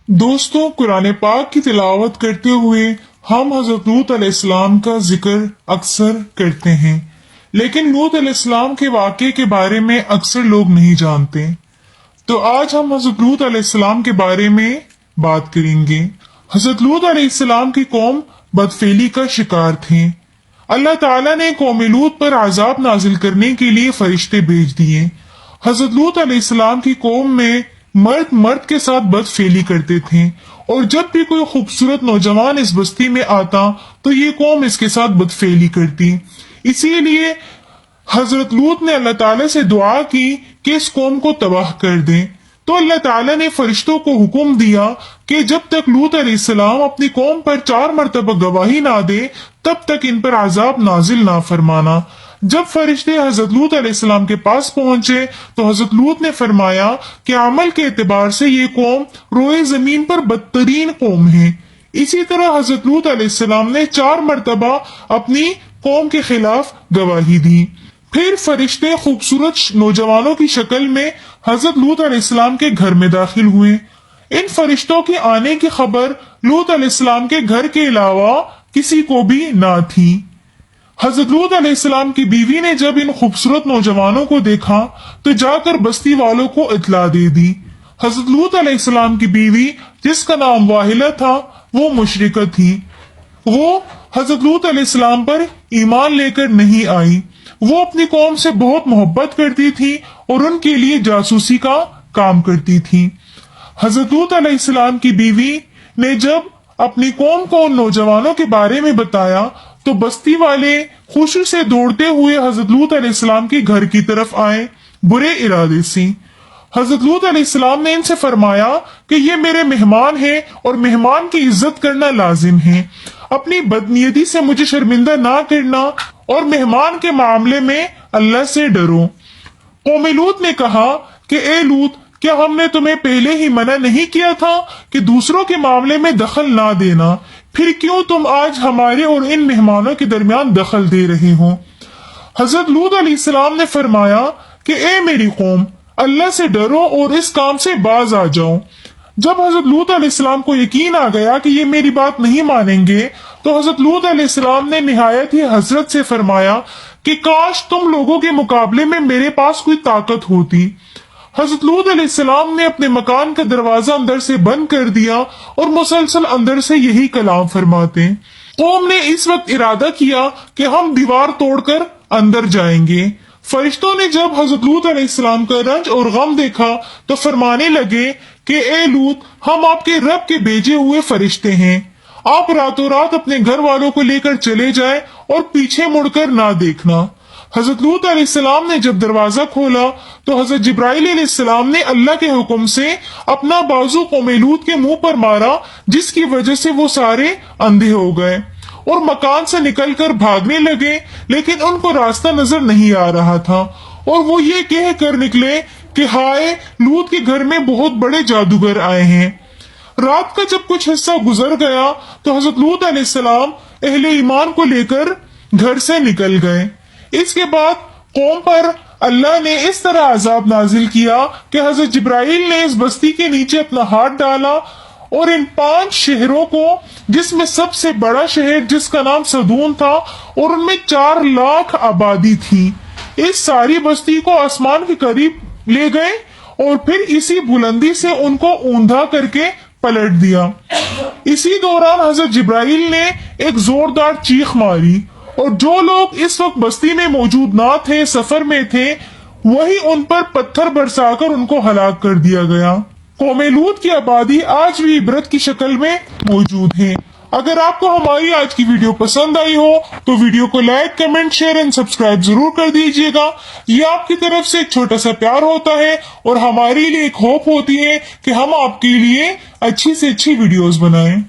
दोस्तों, कुरान पाक की तिलावत करते हुए हम हजरत लूत अलैहिस्सलाम का जिक्र अक्सर करते हैं, लेकिन लूत अलैहिस्सलाम के वाक़े के बारे में अक्सर लोग नहीं जानते। तो आज हम हजरत लूत अलैहिस्सलाम के बारे में बात करेंगे। हजरत लूत अलैहिस्सलाम की कौम बदफेली का शिकार थे। अल्लाह ताला ने कौम लूत पर आजाब नाजिल करने के लिए फरिश्ते भेज दिए। हजरत लूत अलैहिस्सलाम की कौम में मर्द मर्द के साथ बदफेली करते थे, और जब भी कोई खूबसूरत नौजवान इस बस्ती में आता तो ये कौम इसके साथ बदफेली करती। इसीलिए हजरत लूत ने अल्लाह ताला से दुआ की कि इस कौम को तबाह कर दे। तो अल्लाह ताला ने फरिश्तों को हुक्म दिया कि जब तक लूत अलैहिस्सलाम अपनी कौम पर 4 मरतबा गवाही ना दे तब तक इन पर आजाब नाजिल ना फरमाना। जब फरिश्ते हजरत लूत अलैहिस्सलाम के पास पहुंचे तो हजरत लूत ने फरमाया कि अमल के एतबार से ये कौम रोए जमीन पर बदतरीन कौम है। इसी तरह हजरत लूत अलैहिस्सलाम ने 4 मरतबा अपनी कौम के खिलाफ गवाही दी। फिर फरिश्ते खूबसूरत नौजवानों की शक्ल में हजरत लूत अलैहिस्सलाम के घर में दाखिल हुए। इन फरिश्तों के आने की खबर लूत अलैहिस्सलाम के घर के अलावा किसी को भी ना थी। हजरत लूत अलैहिस्सलाम की बीवी ने जब इन खूबसूरत नौजवानों को देखा तो जाकर बस्ती वालों को इत्तला दे दी। हजरत लूत अलैहिस्सलाम की बीवी, जिसका नाम वाहिला था, वो मुशरिका थी। वो हजरत लूत अलैहिस्सलाम पर ईमान लेकर नहीं आई। वो अपनी कौम से बहुत मोहब्बत करती थी और उनके लिए जासूसी का काम करती थी। हजरत लूत अलैहिस्सलाम की बीवी ने जब अपनी कौम को उन नौजवानों के बारे में बताया तो बस्ती वाले खुशी से दौड़ते हुए हजरत लूत अलैहिस्सलाम के घर की तरफ आए, बुरे इरादे से। हजरत लूत अलैहिस्सलाम ने इनसे फरमाया कि ये मेरे मेहमान हैं और मेहमान की इज्जत करना लाजिम है। अपनी बदनीयती से मुझे शर्मिंदा ना करना और मेहमान के मामले में अल्लाह से डरो। कौम लूत ने कहा कि ए लूत, क्या हमने तुम्हें पहले ही मना नहीं किया था कि दूसरों के मामले में दखल ना देना? फिर क्यों तुम आज हमारे और इन मेहमानों के दरमियान दखल दे रहे हो? हजरत लूत अलैहिस्सलाम ने फरमाया कि ए मेरी कौम, अल्लाह से डरो और इस काम से बाज आ जाओ। जब हजरत लूत अलैहिस्सलाम को यकीन आ गया कि ये मेरी बात नहीं मानेंगे तो हजरत लूत अलैहिस्सलाम ने निहायत ही हसरत से फरमाया कि काश तुम लोगों के मुकाबले में मेरे पास कोई ताकत होती। हजरत लूत अलैहिस्सलाम ने अपने मकान का दरवाजा अंदर से बंद कर दिया और मुसलसल अंदर से यही कलाम फरमाते। कौम ने इस वक्त इरादा किया कि हम दीवार तोड़कर अंदर जाएंगे। फरिश्तों ने जब हजरत लूत अलैहिस्सलाम का रंज और गम देखा तो फरमाने लगे कि ए लूत, हम आपके रब के भेजे हुए फरिश्ते हैं। आप रातों रात अपने घर वालों को लेकर चले जाएं और पीछे मुड़कर ना देखना। हजरत लूत अलैहिस्सलाम ने जब दरवाजा खोला तो हजरत जिब्राइल अलैहिस्सलाम ने अल्लाह के हुक्म से अपना बाजू कौम लूत के मुंह पर मारा, जिसकी वजह से वो सारे अंधे हो गए और मकान से निकलकर भागने लगे, लेकिन उनको रास्ता नजर नहीं आ रहा था और वो ये कह कर निकले कि हाय, लूत के घर में बहुत बड़े जादूगर आए हैं। रात का जब कुछ हिस्सा गुजर गया तो हजरत लूत अलैहिस्सलाम अहले ईमान को लेकर घर से निकल गए। इसके बाद कौम पर अल्लाह ने इस तरह अजाब नाजिल किया कि हजरत जिब्राइल ने इस बस्ती के नीचे अपना हाथ डाला और इन 5 शहरों को, जिसमें सबसे बड़ा शहर जिसका नाम सदून था और उनमें 4 लाख आबादी थी, इस सारी बस्ती को आसमान के करीब ले गए और फिर इसी बुलंदी से उनको ऊंधा करके पलट दिया। इसी दौरान हजरत जिब्राइल ने एक जोरदार चीख मारी और जो लोग इस वक्त बस्ती में मौजूद ना थे, सफर में थे, वही उन पर पत्थर बरसाकर उनको हलाक कर दिया गया। कौम लूत की आबादी आज भी इबरत की शक्ल में मौजूद है। अगर आपको हमारी आज की वीडियो पसंद आई हो तो वीडियो को like, comment, share and subscribe जरूर कर दीजिएगा। ये आपकी तरफ से एक छोटा सा प्यार होता है और हमारे लिए एक होप होती है कि हम आपके लिए अच्छी से अच्छी वीडियोस बनाएं।